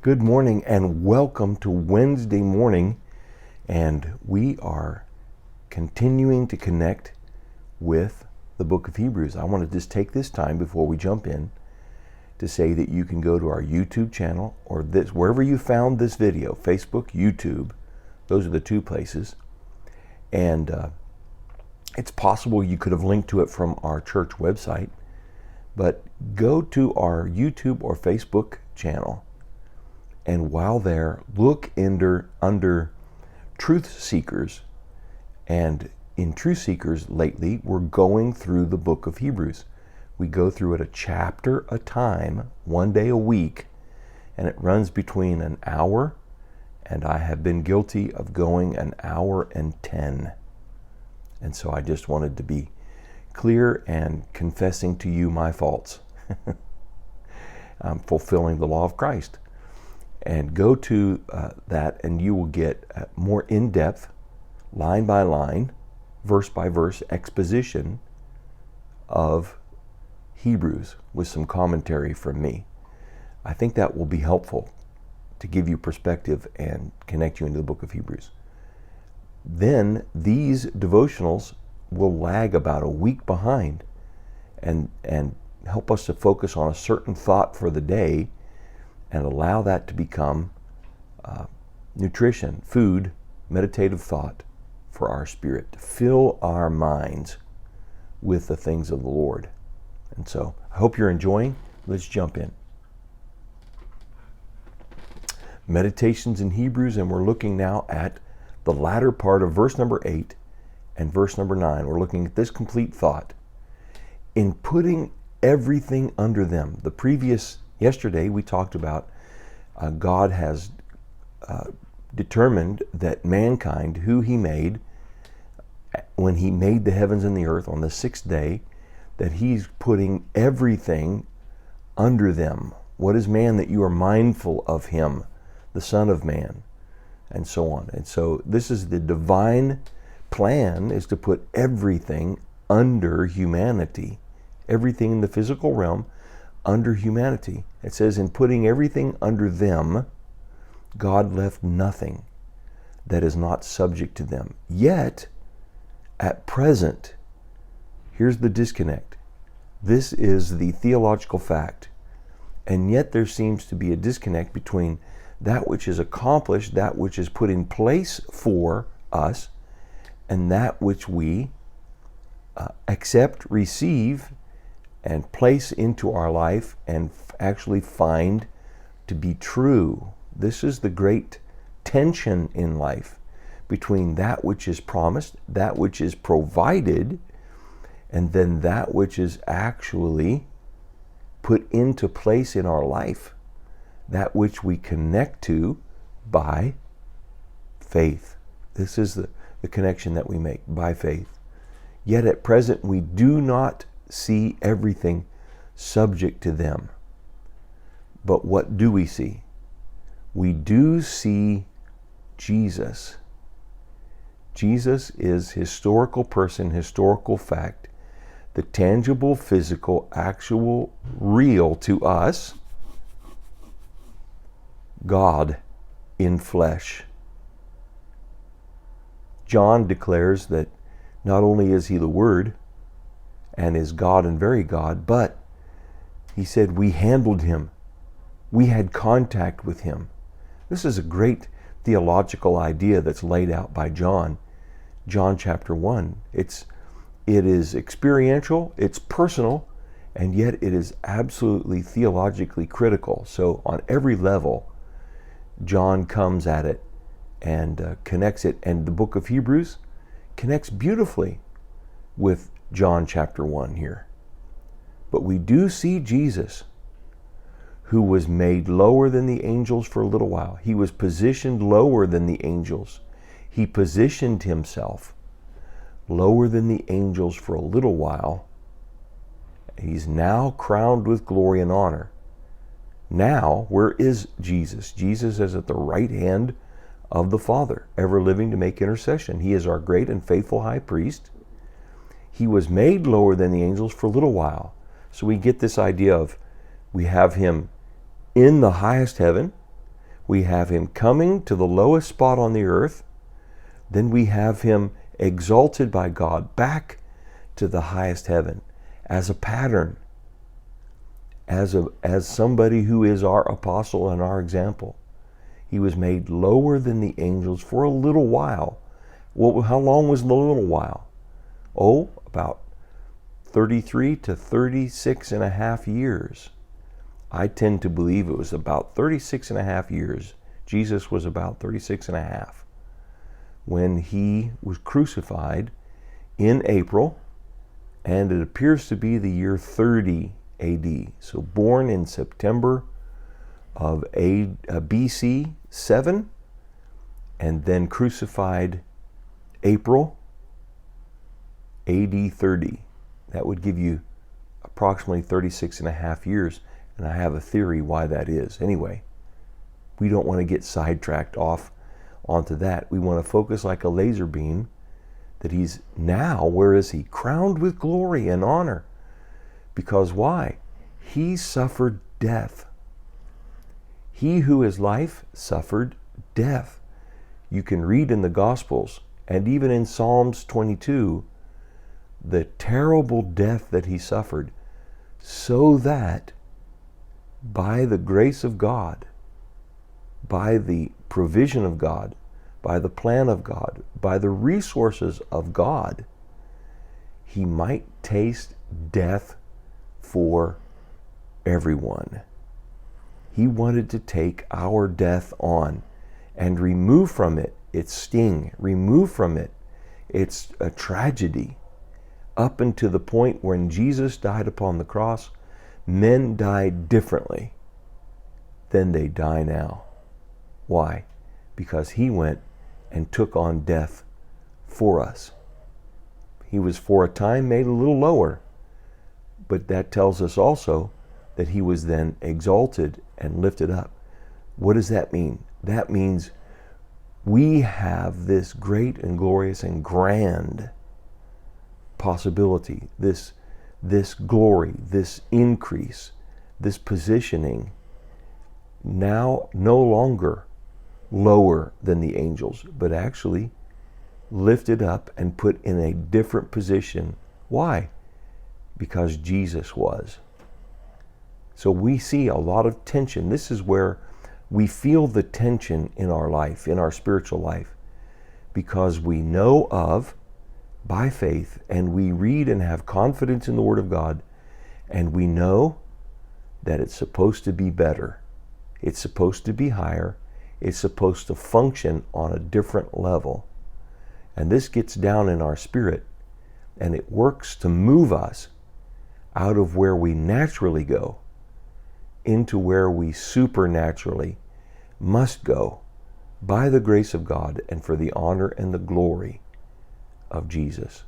Good morning and welcome to Wednesday morning, and we are continuing to connect with the book of Hebrews. I want to just take this time before we jump in to say that you can go to our YouTube channel or this wherever you found this video, Facebook, YouTube. Those are the two places. And it's possible you could have linked to it from our church website, but go to our YouTube or Facebook channel. And while there, look under Truth Seekers. And in Truth Seekers lately, we're going through the book of Hebrews. We go through it a chapter a time, one day a week, and it runs between an hour, and I have been guilty of going an hour and 10. And so I just wanted to be clear and confessing to you my faults. I'm fulfilling the law of Christ. And go to that and you will get more in-depth, line by line, verse by verse exposition of Hebrews with some commentary from me. I think that will be helpful to give you perspective and connect you into the book of Hebrews. Then these devotionals will lag about a week behind and help us to focus on a certain thought for the day and allow that to become nutrition, food, meditative thought for our spirit, to fill our minds with the things of the Lord. And so I hope you're enjoying. Let's jump in. Meditations in Hebrews, and we're looking now at the latter part of verse number 8 and verse number 9. We're looking at this complete thought. In putting everything under them. Yesterday we talked about God has determined that mankind, who he made, when he made the heavens and the earth on the sixth day, that he's putting everything under them. What is man that you are mindful of him, the Son of Man, and so on. And so this is the divine plan, is to put everything under humanity, everything in the physical realm under humanity. It says, in putting everything under them, God left nothing that is not subject to them. Yet, at present, here's the disconnect. This is the theological fact. And yet there seems to be a disconnect between that which is accomplished, that which is put in place for us, and that which we accept, receive, and place into our life and actually find to be true. This is the great tension in life between that which is promised, that which is provided, and then that which is actually put into place in our life, that which we connect to by faith. This is the connection that we make by faith. Yet at present we do not see everything subject to them. But what do we see? We do see Jesus. Jesus is historical person, historical fact, the tangible, physical, actual, real to us, God in flesh. John declares that not only is he the Word, and is God and very God, but he said we handled him. We had contact with him. This is a great theological idea that's laid out by John chapter 1. It is experiential, it's personal, and yet it is absolutely theologically critical. So on every level, John comes at it and connects it, and the book of Hebrews connects beautifully with John chapter 1 here. But we do see Jesus, who was made lower than the angels for a little while. He was positioned lower than the angels. He positioned himself lower than the angels for a little while. He's now crowned with glory and honor. Now, where is Jesus? Jesus is at the right hand of the Father, ever living to make intercession. He is our great and faithful high priest. He was made lower than the angels for a little while. So we get this idea of we have him in the highest heaven, We have him coming to the lowest spot on the earth. Then we have him exalted by God back to the highest heaven as a pattern, as somebody who is our apostle and our example. He was made lower than the angels for a little while. Well, how long was the little while? Oh, about 33 to 36 and a half years. I tend to believe it was about 36 and a half years. Jesus was about 36 and a half when he was crucified in April, and it appears to be the year 30 AD. So born in September of BC 7, and then crucified April AD 30. That would give you approximately 36 and a half years, and I have a theory why that is. Anyway, we don't want to get sidetracked off onto that. We want to focus like a laser beam that he's now, where is he? Crowned with glory and honor. Because why? He suffered death. He who is life suffered death. You can read in the Gospels and even in Psalms 22 the terrible death that he suffered, so that by the grace of God, by the provision of God, by the plan of God, by the resources of God, he might taste death for everyone. He wanted to take our death on and remove from it its sting, remove from it its a tragedy. Up until the point when Jesus died upon the cross, men died differently than they die now. Why? Because he went and took on death for us. He was for a time made a little lower, but that tells us also that he was then exalted and lifted up. What does that mean? That means we have this great and glorious and grand possibility, this glory, this increase, this positioning, now no longer lower than the angels, but actually lifted up and put in a different position. Why? Because Jesus was. So we see a lot of tension. This is where we feel the tension in our life, in our spiritual life, because we know of, by faith, and we read and have confidence in the Word of God, and we know that it's supposed to be better. It's supposed to be higher. It's supposed to function on a different level. And this gets down in our spirit, and it works to move us out of where we naturally go into where we supernaturally must go by the grace of God and for the honor and the glory of Jesus.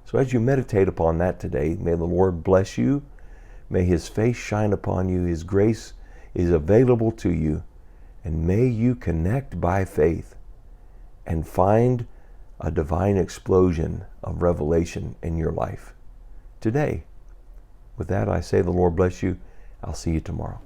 So as you meditate upon that today, may the Lord bless you. May his face shine upon you. His grace is available to you. And may you connect by faith and find a divine explosion of revelation in your life today. With that, I say the Lord bless you. I'll see you tomorrow.